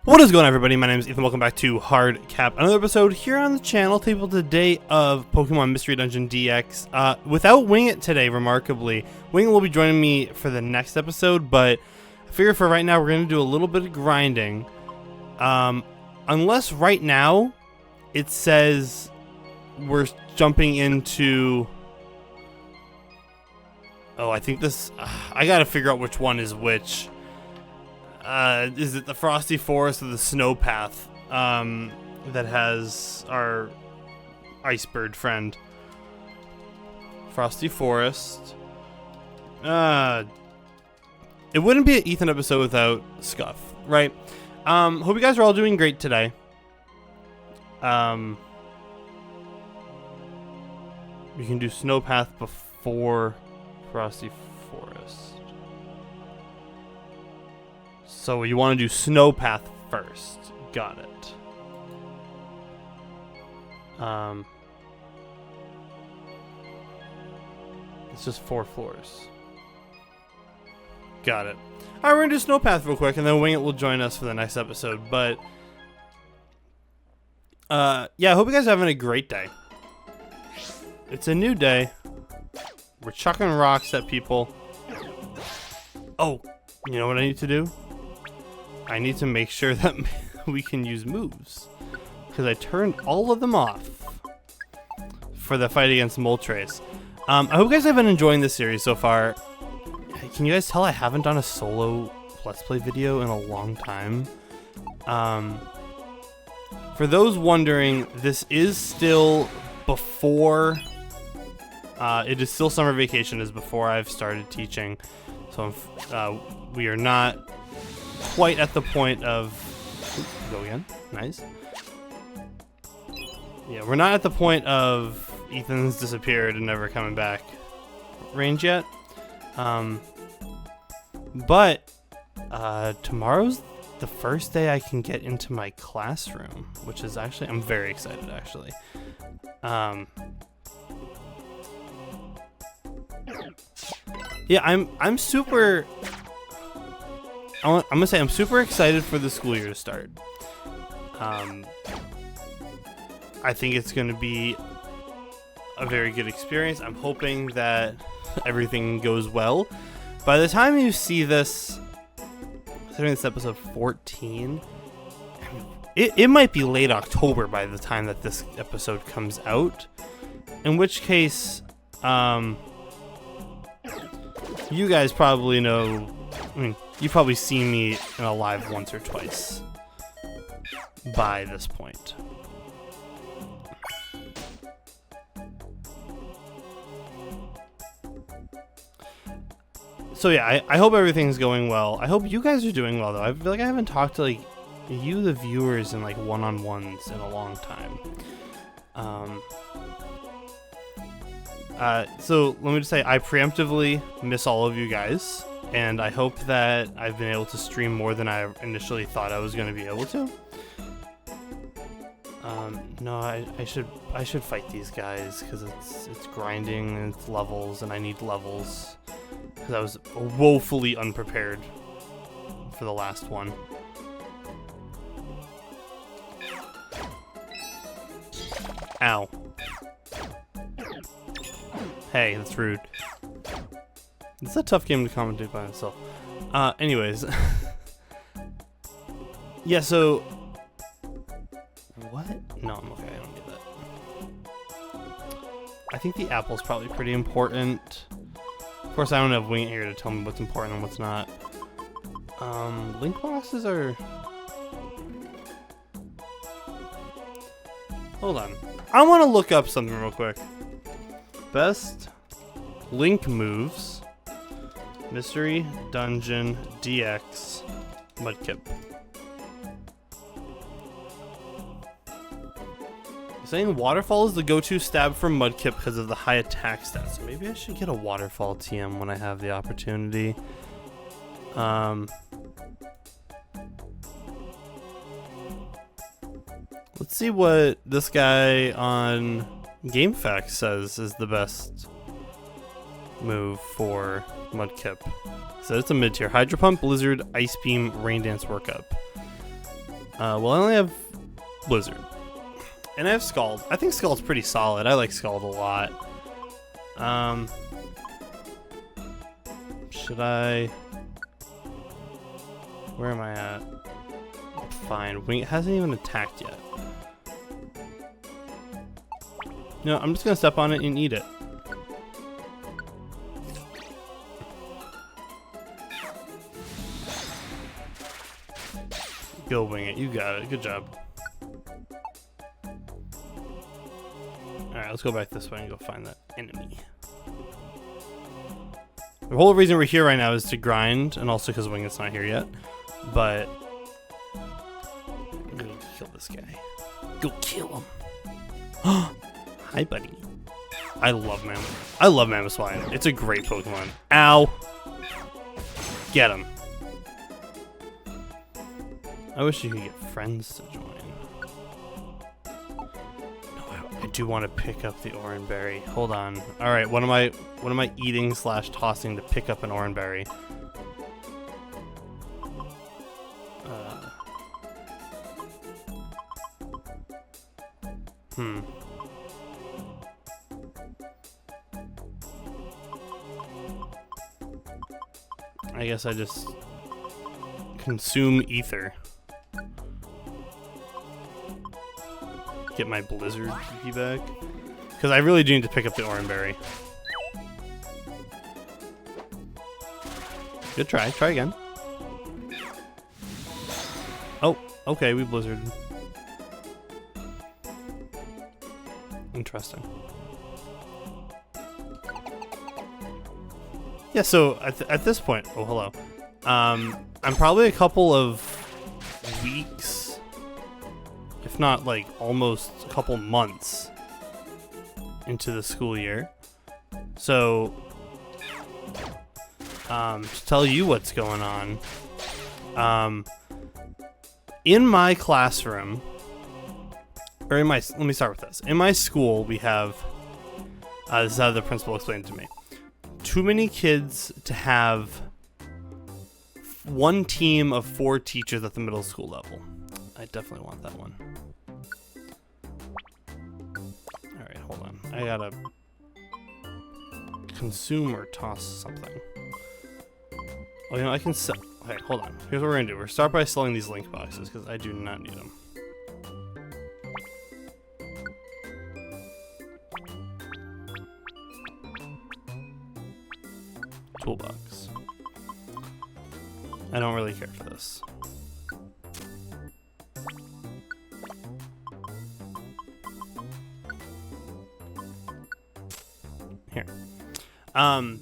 What is going on, everybody? My name is Ethan. Welcome back to Hard Cap, another episode here on the channel. Table today of Pokemon Mystery Dungeon DX. Without Wing It today, remarkably. Wing It will be joining me for the next episode, but I figure for right now we're going to do a little bit of grinding. Unless right now it says we're jumping into... Oh, I think this... I gotta figure out which one is which. Is it the Frosty Forest or the Snow Path that has our Ice Bird friend? Frosty Forest. It wouldn't be an Ethan episode without Scuff, right? Hope you guys are all doing great today. You can do Snow Path before Frosty Forest. So you want to do Snow Path first. Got it. It's just 4 floors. Got it. Alright, we're going to do Snow Path real quick, and then Wing It will join us for the next episode. But, yeah, I hope you guys are having a great day. It's a new day. We're chucking rocks at people. Oh, you know what I need to do? I need to make sure that we can use moves, because I turned all of them off for the fight against Moltres. I hope you guys have been enjoying this series so far. Can you guys tell I haven't done a solo Let's Play video in a long time? For those wondering, this is still before... it is still summer vacation, is before I've started teaching. So we are not quite at the point of... Oops, go again. Nice. Yeah, we're not at the point of Ethan's disappeared and never coming back range yet. But tomorrow's the first day I can get into my classroom, which is actually... I'm very excited, actually. Yeah, I'm super... I'm gonna say I'm super excited for the school year to start. I think it's gonna be a very good experience. I'm hoping that everything goes well. By the time you see this, considering this episode 14, it might be late October by the time that this episode comes out. In which case, you guys probably know. I mean, you've probably seen me in a live once or twice by this point. So yeah, I hope everything's going well. I hope you guys are doing well, though. I feel like I haven't talked to like you, the viewers, in like one-on-ones in a long time. So let me just say I preemptively miss all of you guys. And I hope that I've been able to stream more than I initially thought I was going to be able to. No, I should fight these guys, because it's grinding and it's levels, and I need levels, because I was woefully unprepared for the last one. Ow. Hey, that's rude. It's a tough game to commentate by myself. Anyways. Yeah, so... What? No, I'm okay. I don't need that. I think the apple's probably pretty important. Of course, I don't have Wing It here to tell me what's important and what's not. Link boxes are... Hold on. I want to look up something real quick. Best Link moves... Mystery Dungeon DX Mudkip. Saying Waterfall is the go-to stab for Mudkip because of the high attack stats. So maybe I should get a Waterfall TM when I have the opportunity. Let's see what this guy on GameFAQs says is the best move for Mudkip. So it's a mid-tier. Hydro Pump, Blizzard, Ice Beam, Rain Dance, Workup. Well, I only have Blizzard. And I have Scald. I think Scald's pretty solid. I like Scald a lot. Should I... Where am I at? Fine. Wing hasn't even attacked yet. No, I'm just gonna step on it and eat it. Go Wing It. You got it. Good job. Alright, let's go back this way and go find that enemy. The whole reason we're here right now is to grind, and also because Wing It's not here yet. But I'm gonna kill this guy. Go kill him. Hi, buddy. I love Mammoth. I love Mammoth. It's a great Pokemon. Ow. Get him. I wish you could get friends to join. No, I do want to pick up the Oranberry. Hold on. All right, what am I eating / tossing to pick up an Oranberry? I guess I just consume ether. Get my Blizzard PP back. Because I really do need to pick up the Oranberry. Good try. Try again. Oh, okay, we Blizzarded. Interesting. Yeah, so at this point, oh hello, I'm probably a couple of weeks, if not like almost a couple months into the school year. So, to tell you what's going on, in my classroom, or in my, let me start with this. In my school, we have, this is how the principal explained it to me. Too many kids to have one team of 4 teachers at the middle school level. I definitely want that one. Alright, hold on. I gotta consume or toss something. Oh, you know, I can sell. Okay, hold on. Here's what we're gonna do. We're start by selling these link boxes because I do not need them. Toolbox. I don't really care for this. Here. Alright,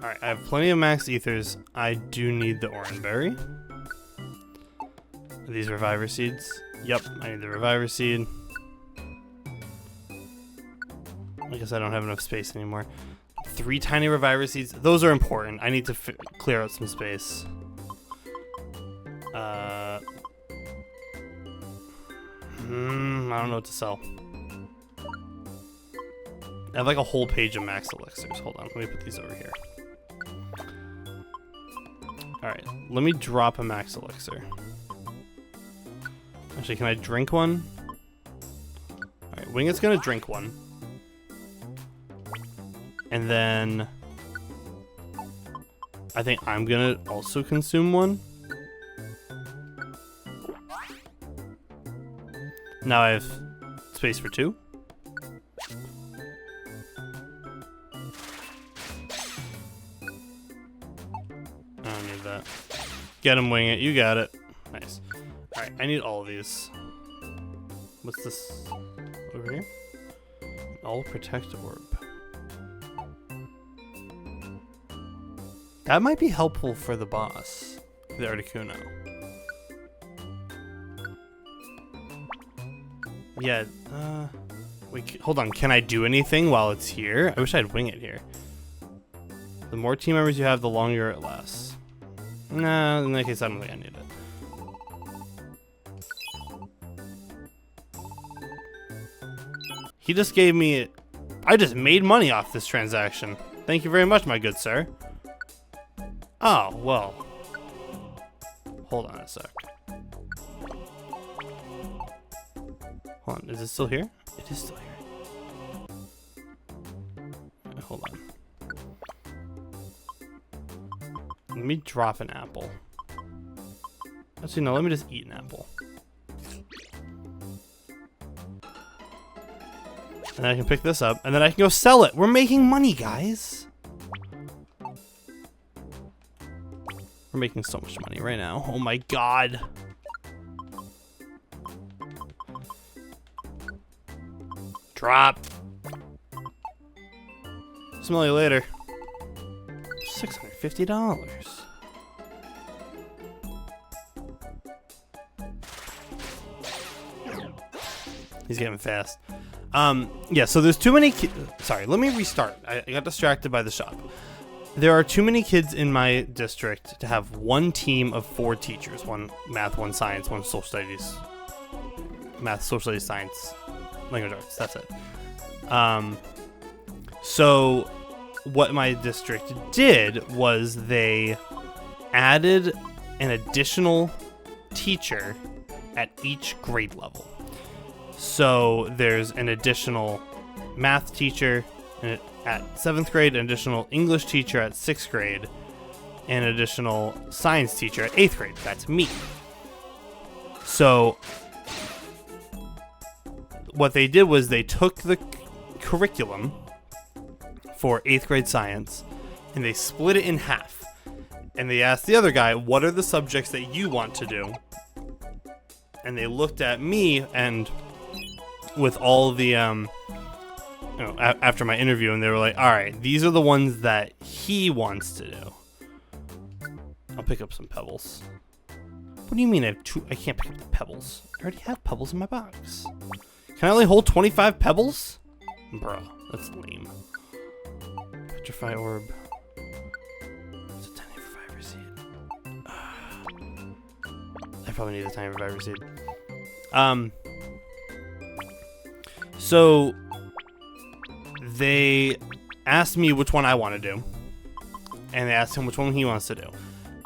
I have plenty of max ethers. I do need the Oranberry. Are these Reviver Seeds? Yep, I need the Reviver Seed. I guess I don't have enough space anymore. 3 tiny Reviver Seeds. Those are important. I need to clear out some space. I don't know what to sell. I have like a whole page of max elixirs. Hold on, let me put these over here. Alright, let me drop a max elixir. Actually, can I drink one? Alright, Wing It's gonna drink one. And then I think I'm gonna also consume one. Now I have space for 2. I don't need that. Get him, Wing It. You got it. Nice. Alright, I need all of these. What's this over here? All Protect Orb. That might be helpful for the boss, the Articuno. Yeah, wait, hold on, can I do anything while it's here? I wish I'd Wing It here. The more team members you have, the longer it lasts. Nah, in that case, I don't think I need it. He just gave me, I just made money off this transaction. Thank you very much, my good sir. Oh, well. Hold on a sec. Is it still here? It is still here. Hold on. Let me drop an apple. Actually, no, let me just eat an apple. And then I can pick this up, and then I can go sell it. We're making money, guys. We're making so much money right now. Oh my god. Drop. Smell you later. $650. He's getting fast. Yeah, so there's too many kids. Sorry, let me restart. I got distracted by the shop. There are too many kids in my district to have one team of 4 teachers. One math, one science, one social studies. Math, social studies, science, language arts. That's it. So what my district did was they added an additional teacher at each grade level. So there's an additional math teacher at 7th grade, an additional English teacher at 6th grade, and an additional science teacher at 8th grade. That's me. So what they did was they took the curriculum for 8th grade science and they split it in half. And they asked the other guy, what are the subjects that you want to do? And they looked at me and with all the, after my interview, and they were like, all right, these are the ones that he wants to do. I'll pick up some pebbles. What do you mean I can't pick up the pebbles? I already have pebbles in my box. Can I only hold 25 pebbles? Bruh, that's lame. Petrify orb. It's a tiny reviver seed. I probably need a tiny reviver seed. So they asked me which one I want to do, and they asked him which one he wants to do.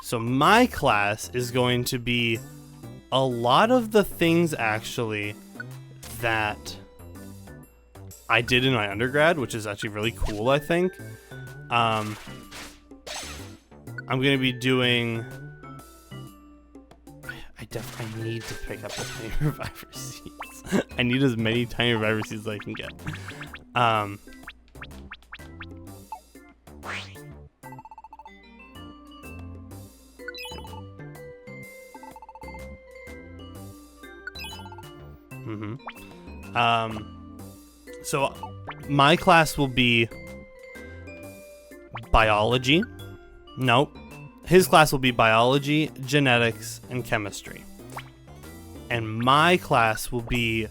So my class is going to be a lot of the things actually that I did in my undergrad, which is actually really cool, I think. I'm going to be doing... I need to pick up the tiny reviver seeds. I need as many tiny reviver seeds as I can get. So my class will be biology. Nope. His class will be biology, genetics, and chemistry. And my class will be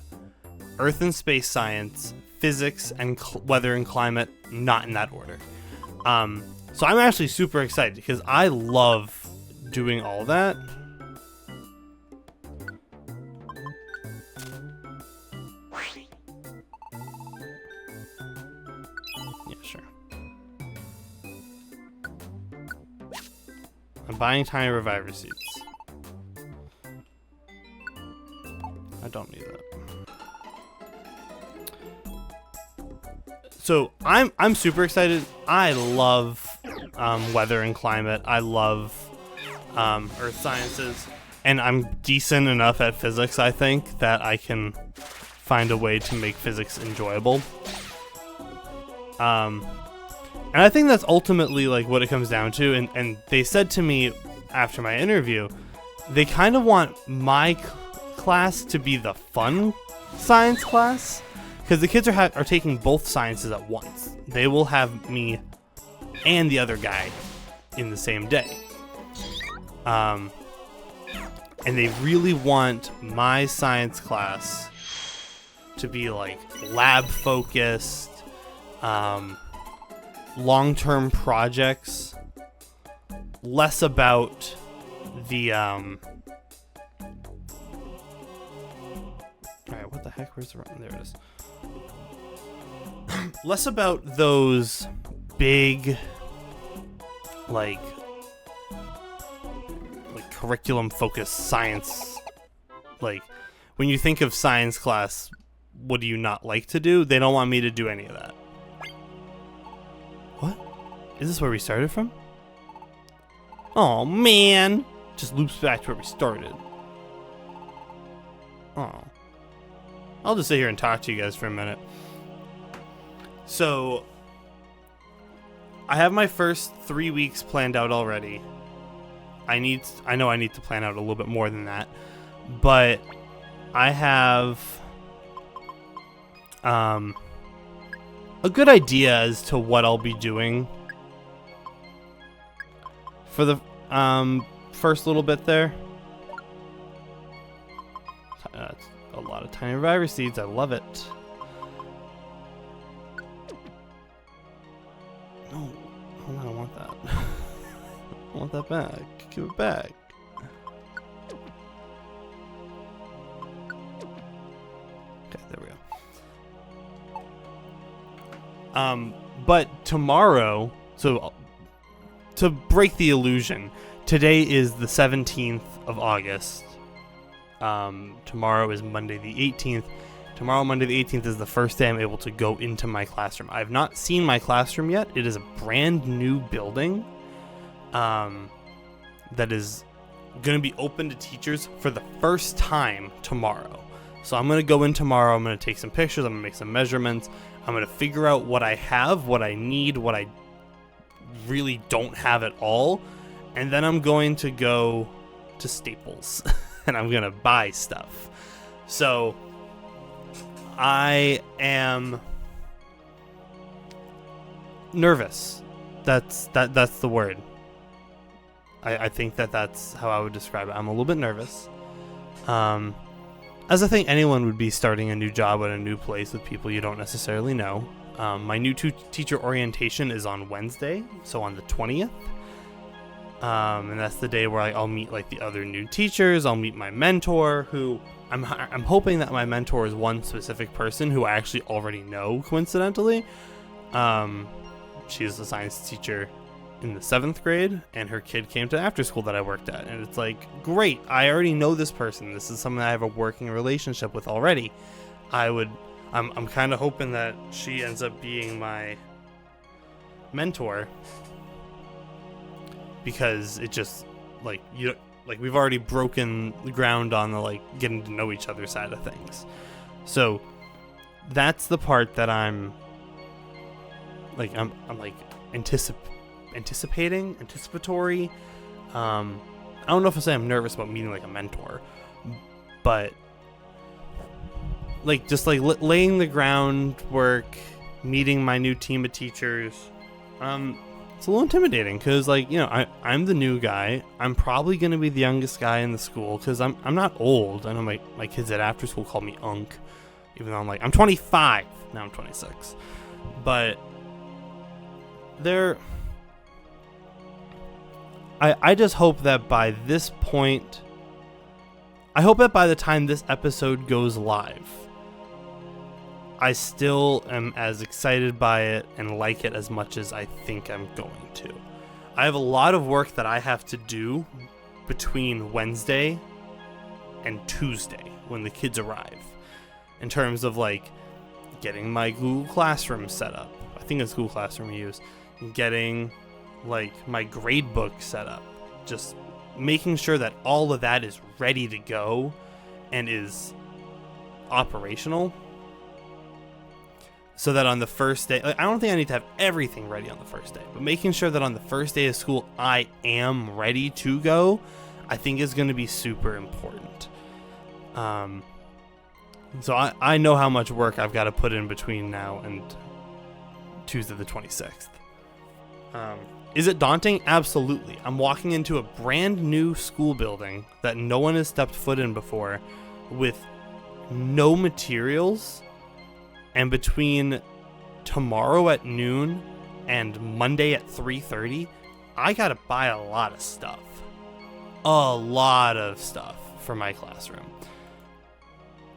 earth and space science, physics, and weather and climate, not in that order. So I'm actually super excited because I love doing all that. Yeah, sure. I'm buying tiny reviver seeds. I don't need that. So I'm super excited. I love weather and climate. I love earth sciences, and I'm decent enough at physics, I think, that I can find a way to make physics enjoyable. And I think that's ultimately like what it comes down to. And they said to me after my interview, they kind of want my class to be the fun science class, because the kids are taking both sciences at once. They will have me and the other guy in the same day. And they really want my science class to be like lab focused, long-term projects, less about the alright, what the heck, where's the button? There it is. Less about those big like curriculum focused science. Like when you think of science class, what do you not like to do? They don't want me to do any of that. What? Is this where we started from? Oh man, just loops back to where we started. Oh, I'll just sit here and talk to you guys for a minute. So I have my first 3 weeks planned out already. I know I need to plan out a little bit more than that, but I have a good idea as to what I'll be doing for the first little bit there. That's a lot of tiny reviver seeds. I love it. No, hold on, I don't want that. I want that back. Give it back. Okay, there we go. But tomorrow, so to break the illusion, today is the 17th of August. Tomorrow is Monday the 18th. Tomorrow, Monday the 18th, is the first day I'm able to go into my classroom. I've not seen my classroom yet. It is a brand new building that is going to be open to teachers for the first time tomorrow. So I'm going to go in tomorrow. I'm going to take some pictures. I'm going to make some measurements. I'm going to figure out what I have, what I need, what I really don't have at all. And then I'm going to go to Staples and I'm going to buy stuff. So I am nervous. That's the word. I think that's how I would describe it. I'm a little bit nervous. As I think anyone would be starting a new job at a new place with people you don't necessarily know. My new teacher orientation is on Wednesday, so on the 20th. And that's the day where I'll meet like the other new teachers. I'll meet my mentor, who I'm hoping that my mentor is one specific person who I actually already know, coincidentally. She's a science teacher in the 7th grade, and her kid came to after school that I worked at, and it's like, great, I already know this person. This is someone I have a working relationship with already. I'm kind of hoping that she ends up being my mentor, because it just we've already broken the ground on the getting to know each other side of things. So that's the part that I'm anticipatory. I don't know if I say I'm nervous about meeting a mentor, but laying the groundwork, meeting my new team of teachers. It's a little intimidating because I'm the new guy. I'm probably gonna be the youngest guy in the school because I'm not old. I know my kids at after school call me Unk, even though I'm 25 now. I'm 26, but I just hope that by this point, I hope that by the time this episode goes live, I still am as excited by it and like it as much as I think I'm going to. I have a lot of work that I have to do between Wednesday and Tuesday when the kids arrive, in terms of getting my Google Classroom set up. I think it's Google Classroom we use. Getting my grade book set up, just making sure that all of that is ready to go and is operational, so that on the first day, I don't think I need to have everything ready on the first day, but making sure that on the first day of school I am ready to go, I think is going to be super important. So I know how much work I've got to put in between now and Tuesday the 26th. Is it daunting? Absolutely. I'm walking into a brand new school building that no one has stepped foot in before, with no materials, and between tomorrow at noon and Monday at 3:30, I gotta buy a lot of stuff. A lot of stuff for my classroom.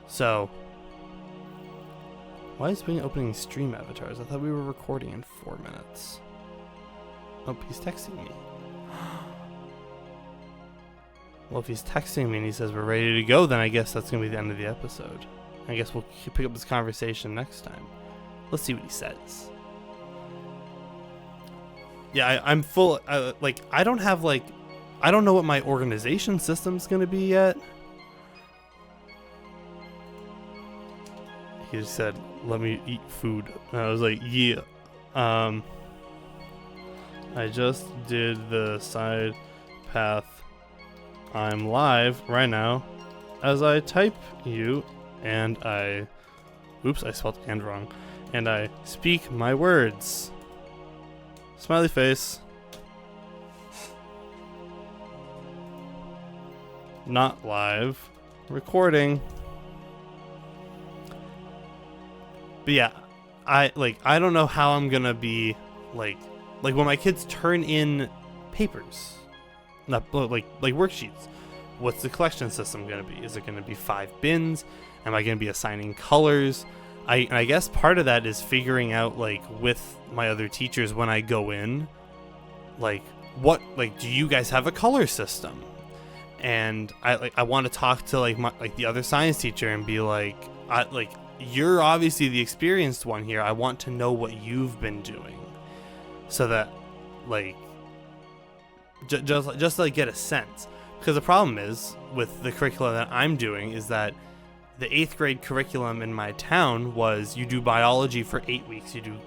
So, why is Bing opening stream avatars? I thought we were recording in 4 minutes. Oh, he's texting me. Well, if he's texting me and he says we're ready to go, then I guess that's going to be the end of the episode. I guess we'll pick up this conversation next time. Let's see what he says. Yeah, I'm full. I don't have I don't know what my organization system's gonna be yet. He just said, "Let me eat food." And I was like, "Yeah." I just did the side path. I'm live right now as I type you, and oops, I spelled "and" wrong. And I speak my words. Smiley face. Not live. Recording. But yeah, I don't know how I'm gonna be like when my kids turn in papers, not like worksheets. What's the collection system gonna be? Is it gonna be 5 bins? Am I gonna be assigning colors? I guess part of that is figuring out with my other teachers when I go in, what do you guys have a color system? And I want to talk to the other science teacher and be you're obviously the experienced one here. I want to know what you've been doing, so that just get a sense. Because the problem is with the curriculum that I'm doing is that the 8th grade curriculum in my town was you do biology for 8 weeks, you do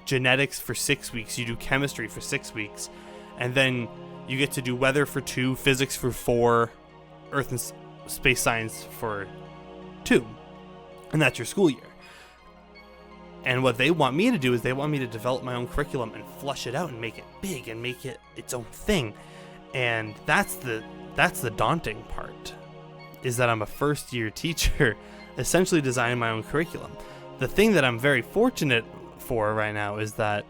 genetics for 6 weeks, you do chemistry for 6 weeks, and then you get to do weather for 2, physics for 4, earth and space science for 2. And that's your school year. And what they want me to do is they want me to develop my own curriculum and flush it out and make it big and make it its own thing. And that's the daunting part, is that I'm a first year teacher essentially designing my own curriculum. The thing that I'm very fortunate for right now is that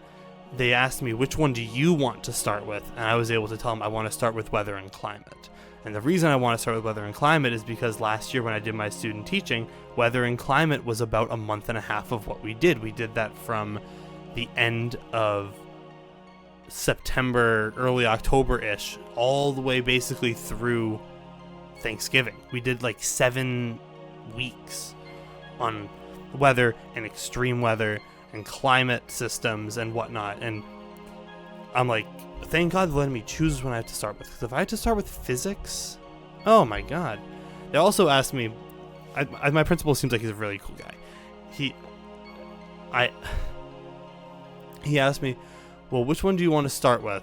they asked me, which one do you want to start with? And I was able to tell them I want to start with weather and climate. And the reason I want to start with weather and climate is because last year when I did my student teaching, weather and climate was about a month and a half of what we did. We did that from the end of September, early October-ish, all the way basically through Thanksgiving. We did 7 weeks on weather and extreme weather and climate systems and whatnot. And I'm thank God they're letting me choose when I have to start with. Because if I had to start with physics, oh my God. They also asked me, my principal seems like he's a really cool guy. He asked me, well, which one do you want to start with?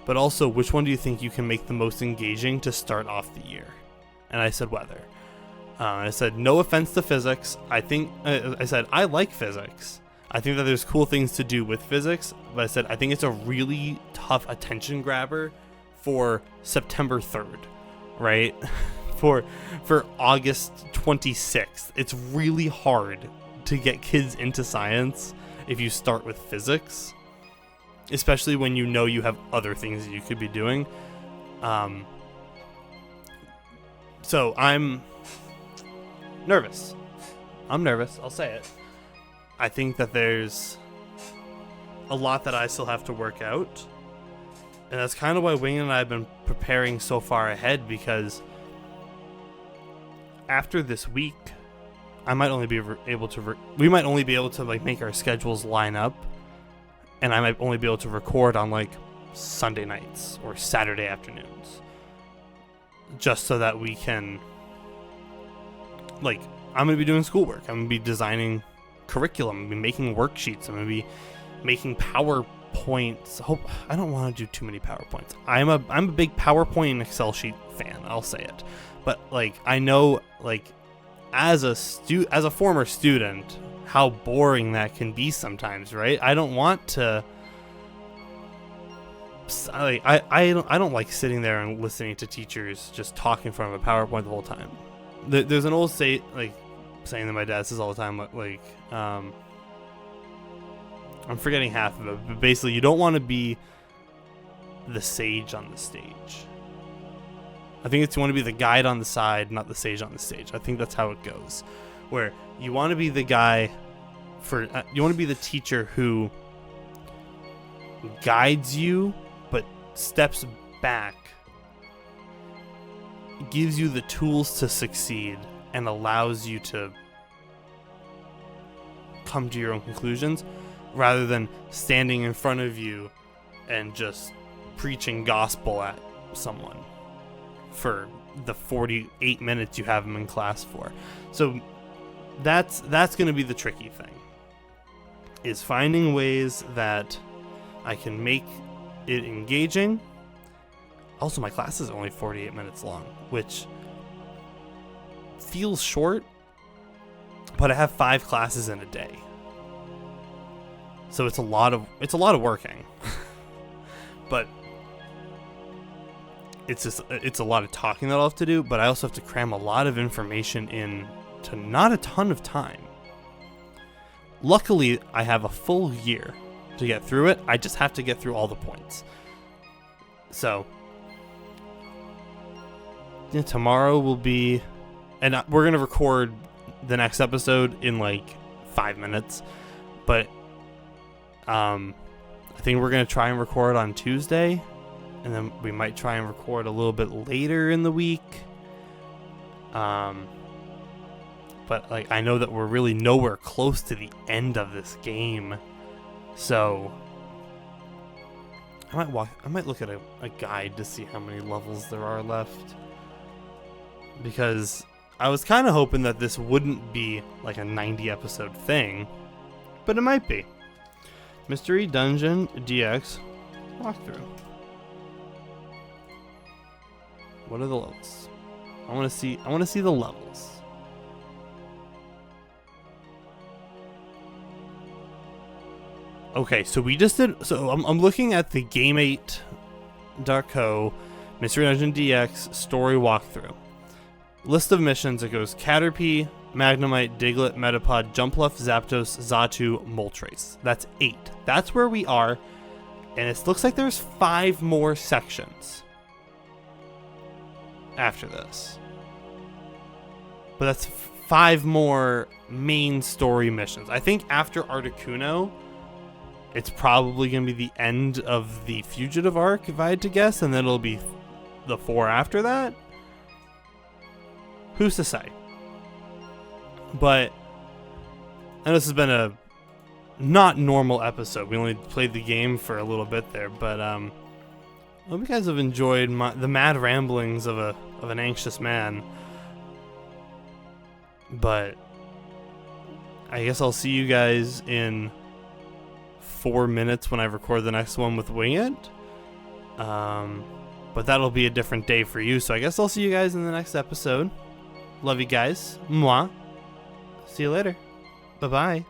But also, which one do you think you can make the most engaging to start off the year? And I said weather. I said, no offense to physics. I said, I like physics. I think that there's cool things to do with physics. But I said, I think it's a really tough attention grabber for September 3rd, right? for August 26th. It's really hard to get kids into science if you start with physics, especially when you know you have other things that you could be doing. So I'm nervous. I'll say it. I think that there's a lot that I still have to work out. And that's kind of why Wing and I have been preparing so far ahead, because after this week, I might only be able to we might only be able to make our schedules line up, and I might only be able to record on Sunday nights or Saturday afternoons, just so that we can I'm going to be doing schoolwork. I'm going to be designing curriculum. I'm going to be making worksheets. I'm going to be making PowerPoints. I don't want to do too many PowerPoints. I'm a big PowerPoint and Excel sheet fan. I'll say it. But I know as a former student, how boring that can be sometimes, right? I don't want to. I don't like sitting there and listening to teachers just talking from a PowerPoint the whole time. There's an old saying that my dad says all the time, I'm forgetting half of it, but basically you don't want to be the sage on the stage. I think it's you want to be the guide on the side, not the sage on the stage. I think that's how it goes, where you want to be the guy you want to be the teacher who guides you, but steps back, gives you the tools to succeed, and allows you to come to your own conclusions rather than standing in front of you and just preaching gospel at someone for the 48 minutes you have them in class for. So that's going to be the tricky thing, is finding ways that I can make it engaging. Also, my class is only 48 minutes long, which feels short, but I have 5 classes in a day. So it's a lot of working. But it's a lot of talking that I'll have to do, but I also have to cram a lot of information in to not a ton of time. Luckily, I have a full year to get through it. I just have to get through all the points. So yeah, tomorrow will be, and we're going to record the next episode in like 5 minutes, but I think we're going to try and record on Tuesday, and then we might try and record a little bit later in the week. But like, I know that we're really nowhere close to the end of this game, so I might look at a guide to see how many levels there are left, because I was kind of hoping that this wouldn't be like a 90 episode thing, but it might be. Mystery Dungeon DX walkthrough. What are the levels? I want to see the levels. Okay, so we just did. So I'm looking at the Game8.co Mystery Dungeon DX story walkthrough. List of missions. It goes Caterpie, Magnemite, Diglett, Metapod, Jumpluff, Zapdos, Xatu, Moltres. That's 8. That's where we are, and it looks like there's 5 more sections after this. But that's 5 more main story missions. I think after Articuno, it's probably going to be the end of the Fugitive arc, if I had to guess, and then it'll be the 4 after that. Who's to say? But, and this has been a not normal episode. We only played the game for a little bit there, but I hope you guys have enjoyed the mad ramblings of an anxious man. But I guess I'll see you guys in 4 minutes when I record the next one with Wing It. But that'll be a different day for you, so I guess I'll see you guys in the next episode. Love you guys. Mwah. See you later. Bye-bye.